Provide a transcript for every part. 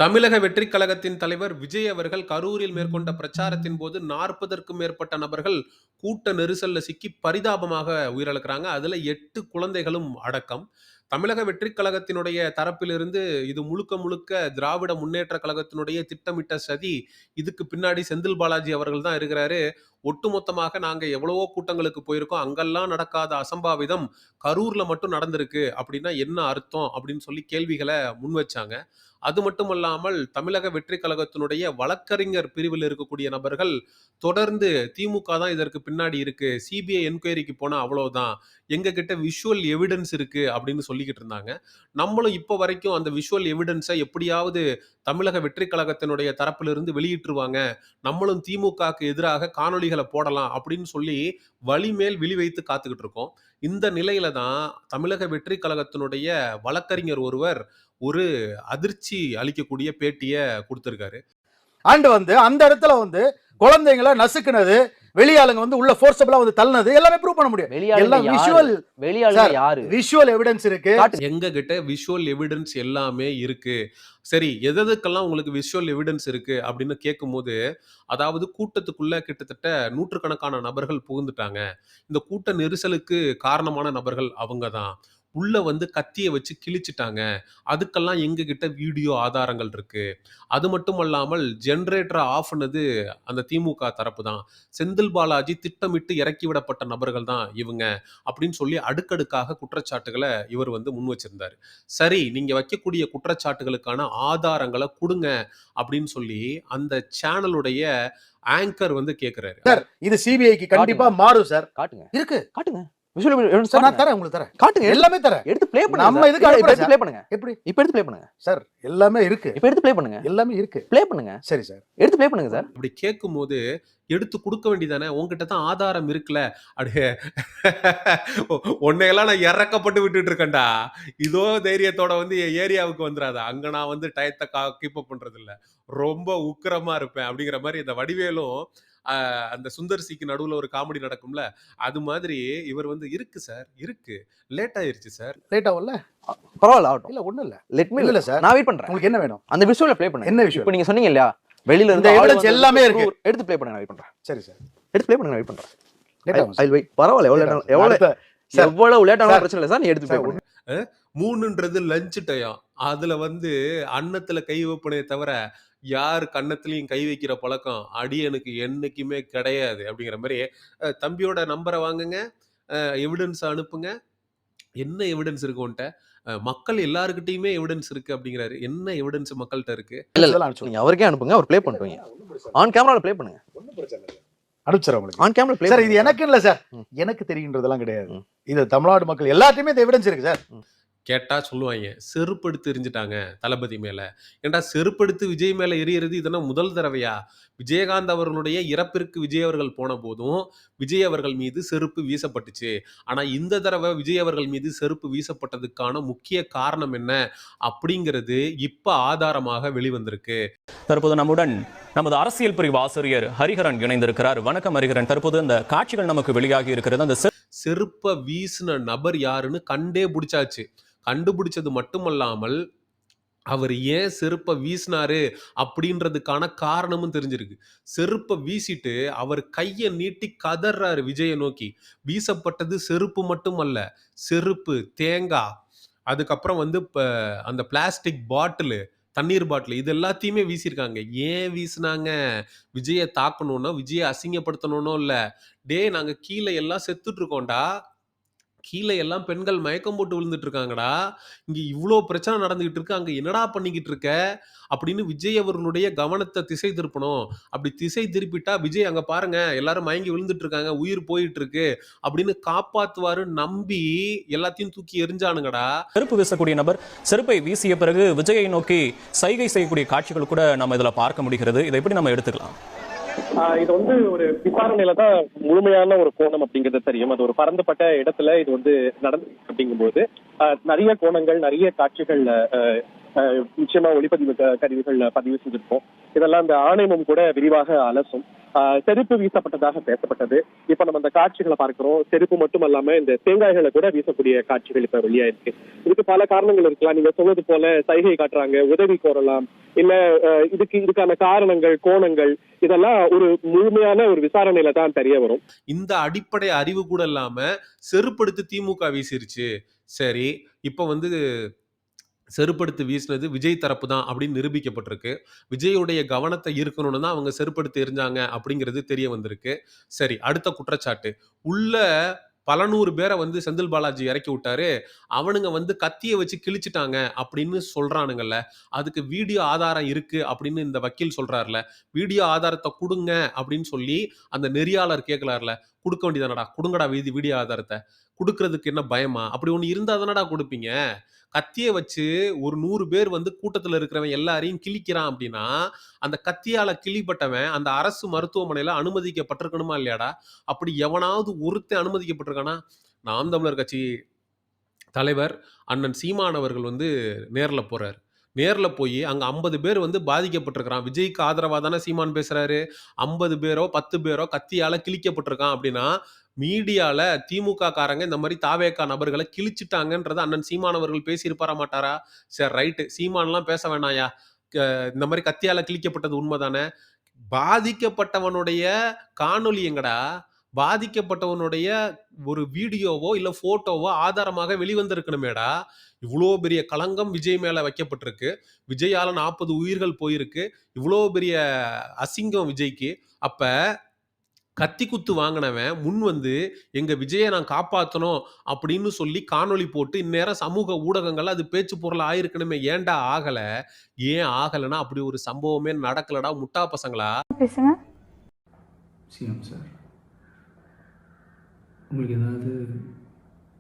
தமிழக வெற்றிக் கழகத்தின் தலைவர் விஜய் அவர்கள் கரூரில் மேற்கொண்ட பிரச்சாரத்தின் போது 40க்கும் மேற்பட்ட நபர்கள் கூட்ட நெரிசல்ல சிக்கி பரிதாபமாக உயிரிழக்கிறாங்க. அதுல 8 குழந்தைகளும் அடக்கம். தமிழக வெற்றிக் கழகத்தினுடைய தரப்பிலிருந்து இது முழுக்க முழுக்க திராவிட முன்னேற்றக் கழகத்தினுடைய திட்டமிட்ட சதி. இதுக்கு பின்னாடி செந்தில் பாலாஜி அவர்கள் தான் இருக்கிறாரு. ஒட்டுமொத்தமாக நாங்க எவ்வளவோ கூட்டங்களுக்கு போயிருக்கோம். அங்கெல்லாம் நடக்காத அசம்பாவிதம் கரூர்ல மட்டும் நடந்திருக்கு. அப்படின்னா என்ன அர்த்தம்? அப்படின்னு சொல்லி கேள்விகள முன்வச்சாங்க. அது மட்டுமல்லாமல் தமிழக வெற்றிக் கழகத்தினுடைய வழக்கறிஞர் பிரிவில் இருக்கக்கூடிய நபர்கள் தொடர்ந்து திமுக தான் இதற்கு பின்னாடி இருக்கு. சிபிஐ என்கொயரிக்கு போனா அவ்வளவுதான். எங்க கிட்ட விஷுவல் எவிடன்ஸ் இருக்கு அப்படின்னு சொல்லிக்கிட்டு இருந்தாங்க. நம்மளும் இப்ப வரைக்கும் அந்த விஷுவல் எவிடன்ஸ எப்படியாவது தமிழக வெற்றிக் கழகத்தினுடைய தரப்பிலிருந்து வெளியிட்டுருவாங்க. நம்மளும் திமுகக்கு எதிராக காணொளிகள போடலாம் அப்படின்னு சொல்லி வலிமேல் விழி வைத்து காத்துக்கிட்டு இருக்கோம். இந்த நிலையில தான் தமிழக வெற்றிக் கழகத்தினுடைய வழக்கறிஞர் ஒருவர் ஒரு அதிர்ச்சி அளிக்கக்கூடிய பேட்டிய குடுத்திருக்காரு. அண்ட் அந்த இடத்துல குழந்தைங்களை நசுக்குனது, வெளியாளுங்க உள்ள ஃபோர்ஸபிளா தள்ளினது எல்லாமே ப்ரூவ் பண்ண முடியும். எல்லாம் விஷுவல் எவிடன்ஸ் இருக்கு. எங்க கிட்ட விஷுவல் எவிடன்ஸ் எல்லாமே இருக்கு. சரி, எதுக்கெல்லாம் உங்களுக்கு விஷுவல் எவிடன்ஸ் இருக்கு அப்படின்னு கேட்கும்போது, அதாவது கூட்டத்துக்குள்ள கிட்டத்தட்ட நூற்றுக்கணக்கான நபர்கள் புகுந்துட்டாங்க. இந்த கூட்ட நெரிசலுக்கு காரணமான நபர்கள் அவங்க தான். உள்ள கத்திய வச்சு கிழிச்சுட்டாங்க. அதுக்கெல்லாம் எங்க கிட்ட வீடியோ ஆதாரங்கள் இருக்கு. அது மட்டுமல்லாமல் ஜெனரேட்டர ஆஃப் பண்ணது அந்த திமுக தரப்பு தான். செந்தில் பாலாஜி திட்டமிட்டு இறக்கி விடப்பட்ட நபர்கள் தான் இவங்க. அப்படின்னு சொல்லி அடுக்கடுக்காக குற்றச்சாட்டுகள இவர் முன் வச்சிருந்தாரு. சரி, நீங்க வைக்கக்கூடிய குற்றச்சாட்டுகளுக்கான ஆதாரங்கள குடுங்க அப்படின்னு சொல்லி அந்த சேனலுடைய ஆங்கர் கேக்குறாரு. சார், இது சிபிஐக்கு கண்டிப்பா மாறும் சார். காட்டுங்க. இருக்கு. காட்டுங்க. சார், நான் தரேன், உங்களுக்கு தரேன். காட்டுங்க. எல்லாமே தரேன். எடுத்து ப்ளே பண்ணுங்க. நம்ம இதுக்கு எடுத்து ப்ளே பண்ணுங்க. எப்படி? இப்ப எடுத்து ப்ளே பண்ணுங்க. சார், எல்லாமே இருக்கு. இப்ப எடுத்து ப்ளே பண்ணுங்க. எல்லாமே இருக்கு. ப்ளே பண்ணுங்க. சரி சார். எடுத்து ப்ளே பண்ணுங்க சார். அப்படி கேட்கும்போது எடுத்து குடுக்க வேண்டியதானே? உன்கிட்ட தான் ஆதாரம் இருக்குல்ல. அப்படியே உன்னையெல்லாம் நான் இறக்கப்பட்டு விட்டுட்டு இருக்கேன்டா. இதோ தைரியத்தோட என் ஏரியாவுக்கு வந்துராத. அங்க நான் டயத்த கீப் அப் பண்றது இல்ல. ரொம்ப உக்கிரமா இருப்பேன் அப்படிங்கிற மாதிரி இந்த வடிவேலும் அந்த சுந்தர் சிக்கு நடுவுல ஒரு காமெடி நடக்கும்ல, அது மாதிரி இவர் இருக்கு சார், இருக்கு. லேட் ஆயிருச்சு சார். லேட் ஆகும்ல? பரவாயில்ல, ஆகட்டும். இல்ல, ஒண்ணும் இல்ல. லெட் மீ இல்ல சார். நான் வெயிட் பண்றேன். உங்களுக்கு என்ன வேணும்? அந்த விஷுவல ப்ளே பண்ணுங்க. என்ன விஷுவல்? இப்போ நீங்க சொன்னீங்க இல்லையா? வெளியில இந்த இருந்து எவிடன்ஸ் எல்லாமே இருக்கு. எடுத்து ப்ளே பண்ணுங்க. நான் வெயிட் பண்றேன். சரி சார். எடுத்து ப்ளே பண்ணுங்க. நான் வெயிட் பண்றேன். லேட் ஆகும். I wait. பரவாயில்ல. எவ்வளவு லேட் ஆனாலும் பிரச்சனை இல்ல சார். நீ எடுத்து ப்ளே பண்ணுங்க. 3ன்றது லஞ்ச் டயம். அதுல அன்னத்துல கை வைப்பனே தவிர யார் கன்னத்திலையும் கை வைக்கிற பழக்கம் அடியனுக்கு என்னைக்குமே கிடையாது அப்படிங்கிற மாதிரி, தம்பியோட நம்பரை வாங்குங்க, எவிடன்ஸ் அனுப்புங்க. என்ன எவிடன்ஸ் இருக்கு உன்ட்ட? மக்கள் எல்லார்கிட்டயுமே எவிடன்ஸ் இருக்கு அப்படிங்கிறாரு. என்ன எவிடன்ஸ் மக்கள்கிட்ட இருக்கு? இல்ல, நீங்க அவருக்கே அனுப்புங்க. அவர் ப்ளே பண்ணுவீங்க. ஆன் கேமரால ப்ளே பண்ணுங்க. ஒண்ணும் பிரச்சனை இல்ல. அனுப்பிச்சறேன் உங்களுக்கு. ஆன் கேமரா ப்ளே சார், இது எனக்கு இல்ல சார். எனக்கு தெரியுன்றதெல்லாம் கிடையாது. இது தமிழ்நாடு மக்கள் எல்லாத்தையுமே இந்த எவிடன்ஸ் இருக்கு சார். கேட்டா சொல்லுவாங்க, செருப்படுத்து எரிஞ்சிட்டாங்க தளபதி மேல. ஏன்டா செருப்படுத்து விஜய் மேல எரியறது இதென்ன முதல் தடவையா? விஜயகாந்த் அவர்களுடைய இறப்பிற்கு விஜய் அவர்கள் போன போதும் விஜய் அவர்கள் மீது செருப்பு வீசப்பட்டுச்சு. ஆனா இந்த தடவை விஜய் அவர்கள் மீது செருப்பு வீசப்பட்டதுக்கான முக்கிய காரணம் என்ன அப்படிங்கிறது இப்ப ஆதாரமாக வெளிவந்திருக்கு. தற்போது நம்முடன் நமது அரசியல் பிரிவு ஆசிரியர் ஹரிஹரன் இணைந்திருக்கிறார். வணக்கம் ஹரிஹரன். தற்போது அந்த காட்சிகள் நமக்கு வெளியாகி இருக்கிறது. அந்த செருப்ப வீசின நபர் யாருன்னு கண்டே பிடிச்சாச்சு. கண்டுபிடிச்சது மட்டுமல்லாமல் அவர் ஏன் செருப்ப வீசினாரு அப்படின்றதுக்கான காரணமும் தெரிஞ்சிருக்கு. செருப்ப வீசிட்டு அவர் கைய நீட்டி கதறாரு விஜய நோக்கி. வீசப்பட்டது செருப்பு மட்டுமல்ல, செருப்பு, தேங்காய், அதுக்கப்புறம் அந்த பிளாஸ்டிக் பாட்டிலு, தண்ணீர் பாட்டில் இது எல்லாத்தையுமே வீசியிருக்காங்க. ஏன் வீசினாங்க? விஜய தாக்கணும்னோ, விஜய அசிங்கப்படுத்தணும்னோ இல்ல. டேய், நாங்க கீழ எல்லாம் செத்துட்டு இருக்கோம்டா. கீழ எல்லாம் பெண்கள் மயக்கம் போட்டு விழுந்துட்டு இருக்காங்கடா. இங்க இவ்ளோ பிரச்சனை நடந்துகிட்டு இருக்கு. அங்க என்னடா பண்ணிக்கிட்டு இருக்க? அப்படின்னு விஜய் அவர்களுடைய கவனத்த திசை திருப்பணும். அப்படி திசை திருப்பிட்டா விஜய் அங்க பாருங்க எல்லாரும் மயங்கி விழுந்துட்டு இருக்காங்க. உயிர் போயிட்டு இருக்கு அப்படின்னு காப்பாத்துவாரு நம்பி எல்லாத்தையும் தூக்கி எறிஞ்சானுங்கடா. செருப்பு வீசக்கூடிய நபர் செருப்பை வீசிய பிறகு விஜயை நோக்கி சைகை செய்யக்கூடிய காட்சிகள் கூட நம்ம இதுல பார்க்க முடிகிறது. இதை எப்படி நம்ம எடுத்துக்கலாம்? இது ஒரு விசாரணையில தான் முழுமையான ஒரு கோணம் அப்படிங்கிறது தெரியும். அது ஒரு பரந்துபட்ட இடத்துல இது நடந்து அப்படிங்கும்போது நிறைய கோணங்கள், நிறைய காட்சிகள் நிச்சயமா ஒளிப்பதிவு கருவிகள் பதிவு செஞ்சிருப்போம். இதெல்லாம் இந்த ஆணையமும் கூட விரிவாக அலசும். செருப்பு வீசப்பட்டதாக பேசப்பட்டது. இப்ப நம்ம அந்த காட்சிகளை பார்க்கிறோம். செருப்பு மட்டும் அல்லாம இந்த தேங்காய்களை கூட வீசக்கூடிய காட்சிகள் இப்ப வெளியாயிருக்கு. இதுக்கு பல காரணங்கள் இருக்கலாம். நீங்க சொன்னது போல சைகை காட்டுறாங்க, உதவி கோரலாம், இல்ல இதுக்கான காரணங்கள், கோணங்கள் இதெல்லாம் ஒரு முழுமையான ஒரு விசாரணையில தான் தெரிய வரும். இந்த அடிப்படை அறிவு கூட இல்லாம செருப்படுத்து திமுக வீசிருச்சு. சரி, இப்ப வந்து செருப்படுத்து வீசினது விஜய் தரப்பு தான் அப்படின்னு நிரூபிக்கப்பட்டிருக்கு. விஜயுடைய கவனத்தை ஈர்க்கணும்னு தான் அவங்க செருப்படுத்து எறிஞ்சாங்க அப்படிங்கிறது தெரிய வந்திருக்கு. சரி, அடுத்த குற்றச்சாட்டு. உள்ள பல 100 பேரை வந்து செந்தில் பாலாஜி இறக்கி விட்டாரு. அவனுங்க வந்து கத்திய வச்சு கிழிச்சிட்டாங்க அப்படின்னு சொல்றானுங்கல்ல. அதுக்கு வீடியோ ஆதாரம் இருக்கு அப்படின்னு இந்த வக்கீல் சொல்றாருல. வீடியோ ஆதாரத்த குடுங்க அப்படின்னு சொல்லி அந்த நெறியாளர் கேட்கலார்ல. குடுக்க வேண்டியதானடா. குடுங்கடா வீடியோ ஆதாரத்த. குடுக்குறதுக்கு என்ன பயமா? அப்படி ஒண்ணு இருந்தா தானடா குடுப்பீங்க. கத்திய வச்சு ஒரு 100 பேர் வந்து கூட்டத்துல இருக்கிறவன் எல்லாரையும் கிழிக்கிறான் அப்படின்னா, அந்த கத்தியால கிழிப்பட்டவன் அந்த அரசு மருத்துவமனையில அனுமதிக்கப்பட்டிருக்கணுமா இல்லையாடா? அப்படி எவனாவது ஒருத்தன் அனுமதிக்கப்பட்டிருக்கானா? நாம் தமிழர் கட்சி தலைவர் அண்ணன் சீமான் அவர்கள் வந்து நேர்ல போறாரு. நேர்ல போய் அங்க 50 பேர் வந்து பாதிக்கப்பட்டிருக்கிறான். விஜய்க்கு ஆதரவா தானே சீமான் பேசுறாரு. 50 பேரோ 10 பேரோ கத்தியால கிழிக்கப்பட்டிருக்கான் அப்படின்னா, மீடியால திமுக காரங்க இந்த மாதிரி தாவேகா நபர்களை கிழிச்சிட்டாங்கன்றத அண்ணன் சீமான் அவர்கள் பேசியிருப்பாரா மாட்டாரா? சரி ரைட்டு. சீமான்லாம் பேச வேணாயா. இந்த மாதிரி கத்தியால கிழிக்கப்பட்டது உண்மைதானே. பாதிக்கப்பட்டவனுடைய காணொளி எங்கடா? பாதிக்கப்பட்டவனுடைய ஒரு வீடியோவோ இல்ல போட்டோவோ ஆதாரமாக வெளிவந்திருக்கணுமேடா. இவ்வளோ பெரிய களங்கம் விஜய் மேல வைக்கப்பட்டிருக்கு. விஜயால 40 உயிர்கள் போயிருக்கு. இவ்வளோ பெரிய அசிங்கம் விஜய்க்கு. அப்ப கத்தி குத்து வாங்கினவன் முன் வந்து எங்க விஜயை நான் காப்பாத்தணும் அப்படின்னு சொல்லி காணொளி போட்டு இந்நேரம் சமூக ஊடகங்கள்ல அது பேச்சு பொருள் ஆயிருக்கணுமே. ஏன்டா ஆகல? ஏன் ஆகலைன்னா அப்படி ஒரு சம்பவமே நடக்கலடா முட்டா பசங்களா. பேசுங்க. சிஎம் சார், உங்களுக்கு ஏதாவது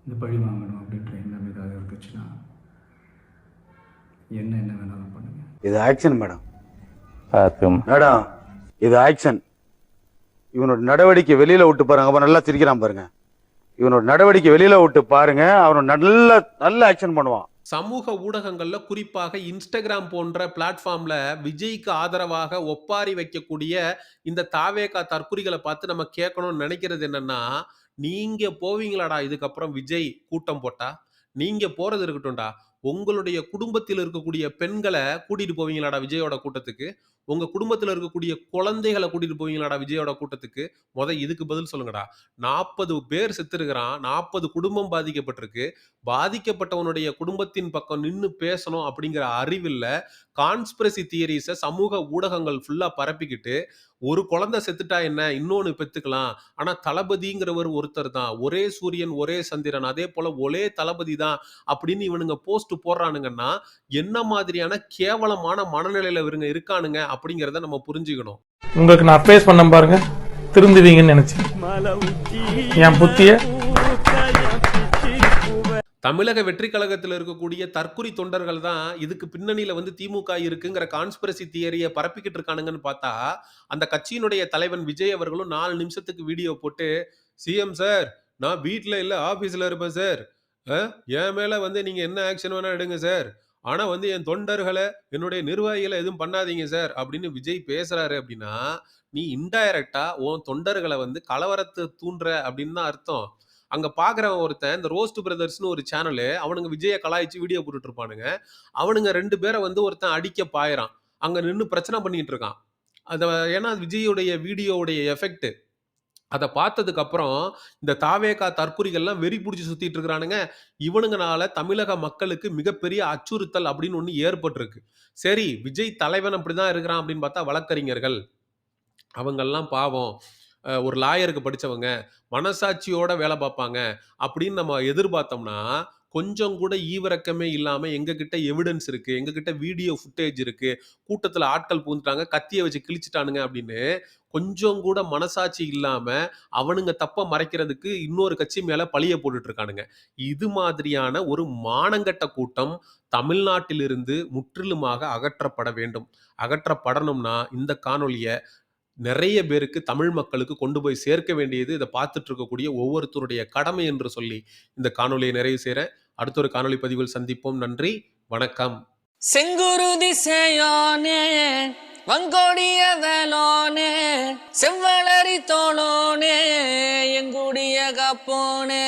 இந்த பழி வாங்கணும் அப்படின்ற எண்ணம் ஏதாவது இருந்துச்சுன்னா என்ன வேணாலும் பண்ணுங்க. இது ஆக்ஷன் மேடம். மேடம் இது ஆக்ஷன். இவனோட நடவடிக்கை வெளியில விட்டு பாருங்க. அப்ப நல்லா சிரிக்கிறான் பாருங்க. இவனோட நடவடிக்கை வெளியில விட்டு பாருங்க. அவனோட நல்ல ஆக்ஷன் பண்ணுவான். சமூக ஊடகங்கள்ல குறிப்பாக இன்ஸ்டாகிராம் போன்ற பிளாட்ஃபார்ம்ல விஜய்க்கு ஆதரவாக ஒப்பாரி வைக்கக்கூடிய இந்த தாவேகா தற்குறிகளை பார்த்து நம்ம கேட்கணும்னு நினைக்கிறது என்னன்னா, நீங்க போவீங்களாடா இதுக்கப்புறம் விஜய் கூட்டம் போட்டா? நீங்க போறது இருக்கட்டும்டா. உங்களுடைய குடும்பத்தில் இருக்கக்கூடிய பெண்களை கூட்டிட்டு போவீங்களாடா விஜயோட கூட்டத்துக்கு? உங்க குடும்பத்துல இருக்கக்கூடிய குழந்தைகளை கூட்டிட்டு போவீங்களாடா விஜயோட கூட்டத்துக்கு? இதுக்கு பதில் சொல்லுங்கடா. 40 பேர் செத்துருக்கிறான். 40 குடும்பம் பாதிக்கப்பட்டிருக்கு. பாதிக்கப்பட்டவனுடைய குடும்பத்தின் பக்கம் நின்னு பேசணும் அப்படிங்கிற அறிவில்ல. கான்ஸ்பிரசி தியரிஸ சமூக ஊடகங்கள் ஃபுல்லா பரப்பிக்கிட்டு, ஒரு குழந்தை செத்துட்டா என்ன? இன்னொன்னு பெத்துக்கலாம். ஆனா தளபதிங்கிறவர் ஒருத்தர் தான். ஒரே சூரியன், ஒரே சந்திரன். அதே போல ஒரே தளபதி தான் அப்படின்னு இவனுங்க போஸ்ட் போடுறானுங்கன்னா, என்ன மாதிரியான கேவலமான மனநிலையில இவங்க இருக்கானுங்க அப்படிங்கிறத நம்ம புரிஞ்சுக்கணும். உங்களுக்கு நான் அட்வைஸ் பண்ண பாருங்க, திருந்துவீங்கன்னு நினைச்சேன். என் புத்திய தமிழக வெற்றி கழகத்தில் இருக்கக்கூடிய தற்குறி தொண்டர்கள் தான் இதுக்கு பின்னணியில வந்து திமுக இருக்குங்கிற கான்ஸ்பிரசி தியரியை பரப்பிக்கிட்டு இருக்கானுங்கன்னு பார்த்தா, அந்த கட்சியினுடைய தலைவன் விஜய் அவர்களும் 4 நிமிஷத்துக்கு வீடியோ போட்டு, சிஎம் சார் நான் வீட்டில் இல்லை ஆபீஸ்ல இருப்பேன் சார். என் மேல வந்து நீங்க என்ன ஆக்ஷன் வேணா எடுங்க சார். ஆனா வந்து என் தொண்டர்களை என்னுடைய நிர்வாகிகளை எதுவும் பண்ணாதீங்க சார் அப்படின்னு விஜய் பேசுறாரு அப்படின்னா, நீ இன்டைரக்டா உன் தொண்டர்களை வந்து கலவரத்தை தூண்டுற அப்படின்னு தான் அர்த்தம். அங்க பாக்குறவன் ஒருத்தன் இந்த ரோஸ்ட் பிரதர்ஸ்னு ஒரு சேனலு, அவனுங்க விஜய கலாய்ச்சி வீடியோ போட்டுட்டு இருப்பானுங்க. அவனுங்க 2 பேரை வந்து ஒருத்தன் அடிக்க பாயிறான். அங்க நின்னு பிரச்சனை பண்ணிட்டு இருக்கான். ஏன்னா விஜயோடைய வீடியோவுடைய எஃபெக்ட். அதை பார்த்ததுக்கு அப்புறம் இந்த தாவேகா தற்குறிகள்லாம் வெறி பிடிச்சி சுத்திட்டு இருக்கிறானுங்க. இவனுங்கனால தமிழக மக்களுக்கு மிகப்பெரிய அச்சுறுத்தல் அப்படின்னு ஒண்ணு ஏற்பட்டிருக்கு. சரி, விஜய் தலைவன் அப்படிதான் இருக்கிறான் அப்படின்னு பார்த்தா வழக்கறிஞர்கள் அவங்கெல்லாம் பாவம். ஒரு லாயருக்கு படிச்சவங்க, மனசாட்சியோட வேலை பார்ப்பாங்க அப்படின்னு நம்ம எதிர்பார்த்தோம்னா, கொஞ்சம் கூட ஈவிரக்கமே இல்லாம எங்ககிட்ட எவிடன்ஸ் இருக்கு, எங்ககிட்ட வீடியோ ஃபுட்டேஜ் இருக்கு, கூட்டத்துல ஆட்கள் பூந்துட்டாங்க, கத்திய வச்சு கிழிச்சிட்டானுங்க அப்படின்னு கொஞ்சம் கூட மனசாட்சி இல்லாம அவனுங்க தப்ப மறைக்கிறதுக்கு இன்னொரு கட்சி மேல பழிய போட்டுட்டு இருக்கானுங்க. இது மாதிரியான ஒரு மானங்கெட்ட கூட்டம் தமிழ்நாட்டிலிருந்து முற்றிலுமாக அகற்றப்பட வேண்டும். அகற்றப்படணும்னா இந்த காணொளிய நிறைய பேருக்கு, தமிழ் மக்களுக்கு கொண்டு போய் சேர்க்க வேண்டியது இதை பார்த்துட்டு இருக்கக்கூடிய ஒவ்வொருத்தருடைய கடமை என்று சொல்லி இந்த காணொளியை நிறைவு செய்றேன். அடுத்த ஒரு காணொளி பதிவில் சந்திப்போம். நன்றி, வணக்கம். செங்குருதி செய்யோனே வங்கோடிய வேலோனே செவ்வளரி தோளோனே எங்குடிய காப்போனே